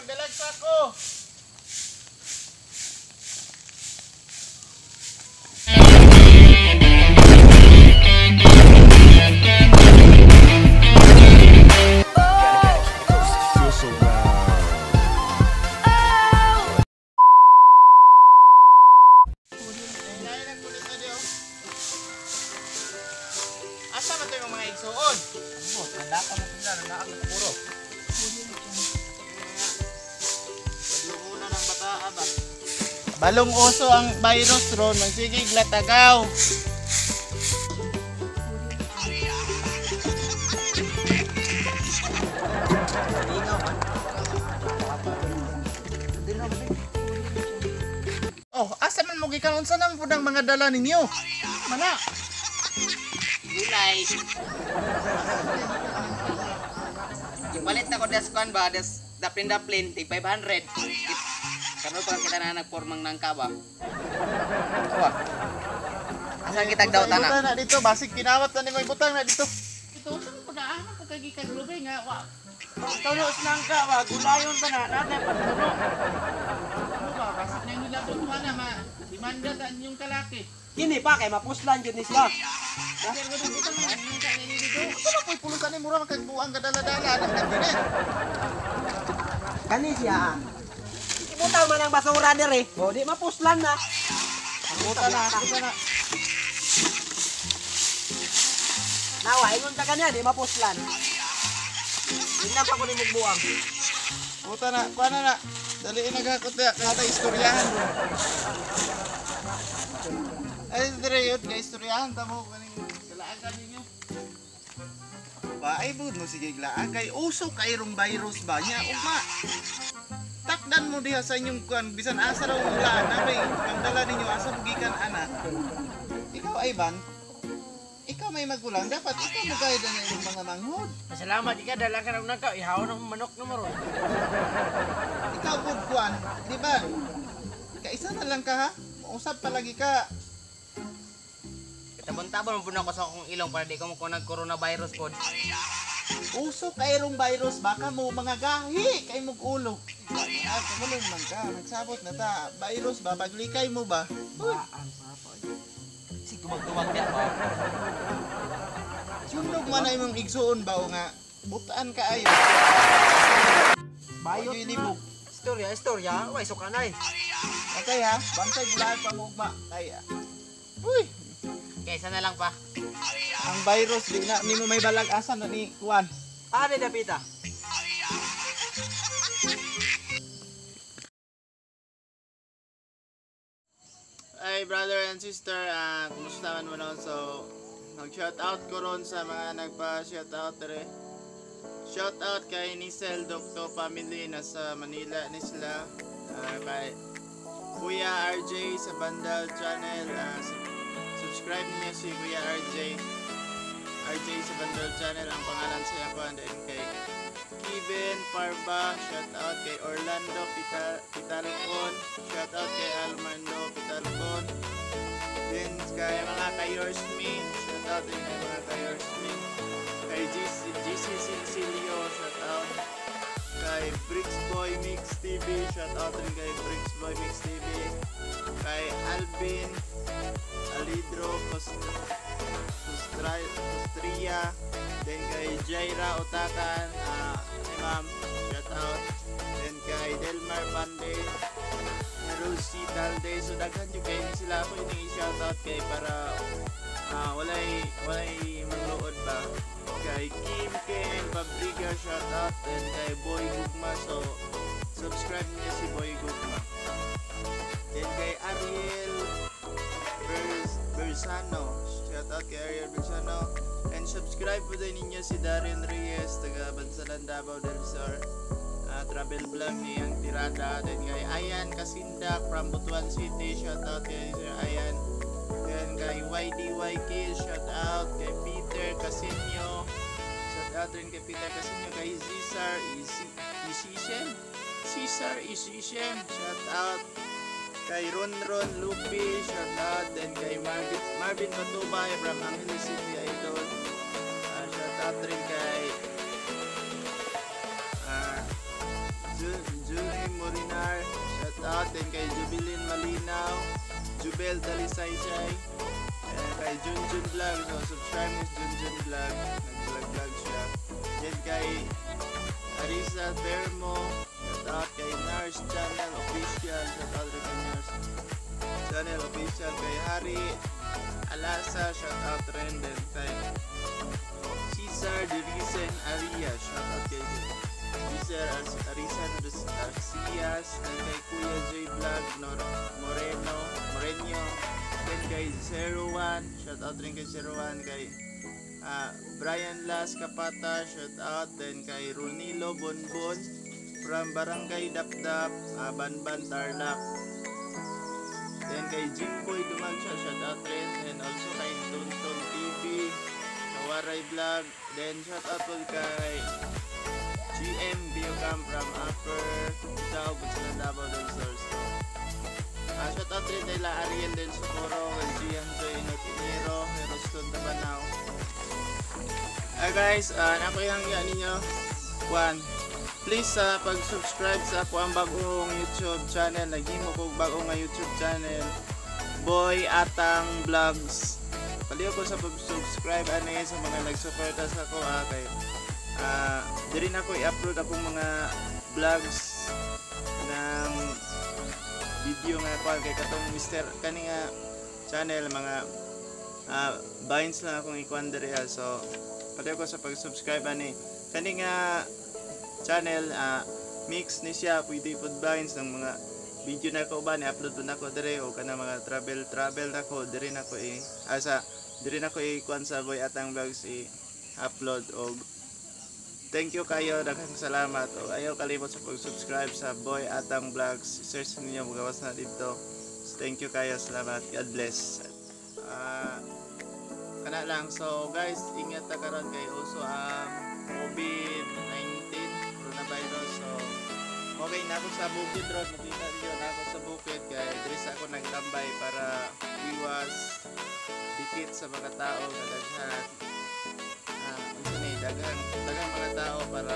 magdalag sa ako. Asa man tayo mga igsuon? Boss, nanda ka mo sila, nanda ka puro. Paglungunan ng bataa ba? Balong uso ang virus ron, magsigig latagaw. Oh, asa man mo gikan unsa nang pud ang mga dala ninyo? Mana? Gulay. Gipalit na ko des kuan ba, des daplin tig 500. Kano to kita na nagpormang nangka ba? Wa. Asa kitag daw Butang tana? na dito, basig kinawat na nimo ibutang na dito. Ito, saan pag-aano ko kagikan lubay nga, wa. Tulos lang ka, wa. Gulayon pa na, natin pagtulo. Ano ba? Basig na nila tutuhan na ma. Demanda ta inyong kalaki. Kini pa, kay mapuslan yun ni siya. Pero gud butang na inyong kalaki dito. Ano poy pulutan ni mura magkagbuang kadala-dala ng kabinet. Kani siya. Ibutaw man ang basura dire. O, di mapuslan na. Buta na. Nawa, ingon ta kanya, di mapuslan. Hindi pa ko ni magbuang. Buta na, kuha na. Dali naghakot na, kata istoryahan mo. Ay, dire yun, istoryahan tamo kaning kalaagan ninyo. Ba, ay bud mo sige glaan kay uso kay rong virus ba niya uma. Takdan mo diha sa inyong kuan bisan asa raw wala na bay ang dala ninyo asa gikan ana. Ikaw ay ban. Ikaw may magulang dapat ikaw mo guide na imong mga manghod. Salamat ika, dala ka ng nagka. Ihaw ng manok na maron. Ikaw bud kuan, di ba? Kaisa na lang ka ha. Usap palagi ka. Tabon-tabon mo na ko sa akong ilong para di ko mo nag-coronavirus pod. Uso kay rong virus baka mo mga gahi kay mong ulo. Ah, kumulong man ka. Nagsabot na ta. Virus ba paglikay mo ba? Uy, Si tumag-tumag niya ba? sunog man na imong igsuon ba o nga butaan ka ayo. Bayot Bayot na. libog. Istorya. Uy, sukanay. Okay ha, bantay bulaan pa mo ba? Kaya. Uy, Kaysa na lang pa. ang virus di na nimo may balag asan na ni kuan. Ade dapita. Ay brother and sister, kumusta man mo noon? So, nag-shoutout ko ron sa mga nagpa-shoutout rin. Shoutout kay Nisel Docto family nasa Manila ni sila. Kay Kuya RJ sa Bandal channel. Subscribe niyo si Kuya RJ. RJ sa Bandal channel ang pangalan sa ako. And then kay Kevin Parba, shoutout kay Orlando Pitalcon, shoutout kay Almando Pitalcon. Then kay mga kay-yours me, shoutout din kay mga kay-yours me. Kay GC Sincilio, shoutout. Kay Bricks Boy Mix TV, shoutout din kay Bricks Boy Mix TV. Kay Alvin Alidro Costria, then kay Jaira Otakan, ma'am, shoutout. Then kay Delmar Bande, Rosie Talde, so daghan yung kayo sila ako yung i-shoutout kay para walay magluod ba. Kay Kim Ken Pabriga, shoutout. Then kay Boy Gugma, so subscribe niya si Boy Gugma. Then kay Ariel Bersano, shoutout kay Ariel Bersano. And subscribe po din ninyo si Darren Reyes, taga Bansalan, Davao del Sur. Travel vlog niyang tirada. Then kay Ayan Kasindak from Butuan City, shoutout kay Sir Ayan. Then kay YDYK, shoutout. Kay Peter Casinio, shoutout rin kay Peter Casinio. Kay Cesar Isishen, shoutout. Kay Ronron Lupi, shoutout. Then kay Marvin Matubay from Angeles City Idol, shoutout rin kay out. Then kay Jubilin Malinaw, Jubel Dalisaysay, kay Junjun Vlog. So subscribe mo sa Junjun Vlog, nag-vlog siya. Then kay Arisa Bermo, shout out kay Nars Channel Official, shout out rin kay Nars Channel Official. Kay Hari Alasa, shout out rin. Then kay Cesar Dirisen Aria, shout out kay Cesar Arisan Arcias. Then kay Kuya Joy Vlog Moreno. Then kay 01, shout out rin kay 01. Kay Brian Las Kapata, shout out. Then kay Runilo Bonbon from Barangay Dapdap, Banban Tarlac. Then kay Jimboy Dumagsya, shout out rin. And also kay Tonton TV, Kawaray Vlog. Then shout out po kay GM Biocam from Upper Tao, Butsalan Davao del Sur. Shout out rin nila Ariel Del Socorro, kay Gian Joy Notinero, Heroston Tabanaw. Guys, nako yung ninyo. Please pag-subscribe sa ako ang bagong YouTube channel. Naghimo ko bagong YouTube channel, Boy Atang Vlogs. Paliw ko sa pag-subscribe ani sa mga nagsuporta sa ako kay diri na ko i-upload akong mga vlogs ng video nga kwan kay katong Mr. kani nga channel mga binds lang akong ikuan diri so paliw ko sa pag-subscribe ani kani nga channel mix ni siya pwede pod binds ng mga video na ko ba ni upload na ko dire o kana mga travel na ko dire na ko dire na ko ikuan sa Boy Atang Vlogs i-upload og thank you kayo, daghang salamat o ayaw kalimot sa pag-subscribe sa Boy Atang Vlogs. Search ninyo magawas na dito. So, thank you kayo, salamat, God bless. Kana lang, so guys, ingat ta karon kay uso ang COVID-19 coronavirus. So okay na ako sa bukid road, makita niyo na ako sa bukid kay diri ako nagtambay para iwas dikit sa mga tao nga daghan daghang mga tao para